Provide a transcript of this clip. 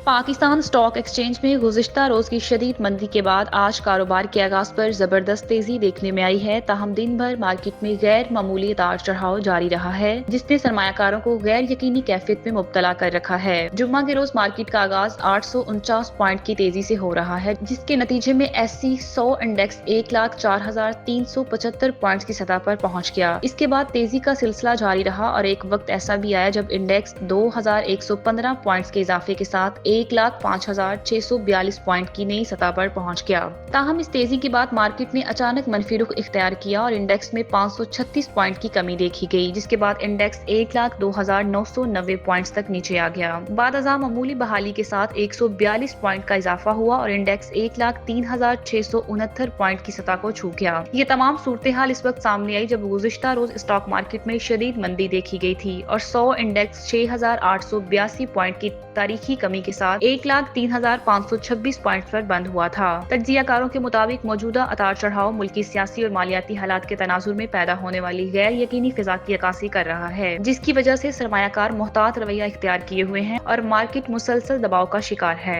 Pakistan stock exchange में गुज़िश्ता रोज की शदीद मंदी के बाद आज कारोबार के आगाज पर जबरदस्त तेजी देखने में आई है। ताहम दिन भर मार्केट में गैर मामूली उतार चढ़ाव जारी रहा है, जिसने सरमायाकारों को गैर यकीनी कैफियत में मुब्तला कर रखा है। जुम्मा के रोज मार्केट का आगाज 849 पॉइंट की तेजी से हो रहा है, जिसके नतीजे में SC 100 इंडेक्स 1,04,375 पॉइंट की सतह पर पहुंच गया। इसके बाद तेजी का सिलसिला जारी रहा और एक वक्त ऐसा भी आया जब इंडेक्स 2,115 पॉइंट्स के इजाफे के साथ 1,05,642 पॉइंट की नई सतह पर पहुंच गया। ताहम इस तेजी के बाद मार्केट ने अचानक मनफी रुख इख्तियार किया और इंडेक्स में 536 पॉइंट की कमी देखी गई, जिसके बाद इंडेक्स 1,02,990 पॉइंट्स तक नीचे आ गया। बाद अज़ा मामूली बहाली के साथ 142 पॉइंट का इजाफा हुआ और इंडेक्स 1,03,669 पॉइंट की सतह को छू गया। ये तमाम सूरत हाल इस वक्त सामने आई जब गुज़िश्ता रोज स्टॉक मार्केट में शदीद मंदी देखी गई थी और 100 इंडेक्स 6,882 पॉइंट की तारीखी कमी के साथ 1,03,526 पॉइंट पर बंद हुआ था। तज्जियाकारों के मुताबिक मौजूदा उतार चढ़ाव मुल्की सियासी और मालियाती हालात के तनाजुर में पैदा होने वाली गैर यकीनी फिजा की अक्कासी कर रहा है, जिसकी वजह से सरमायाकार मुहतात रवैया इख्तियार किए हुए हैं और मार्केट मुसलसल दबाव का शिकार है।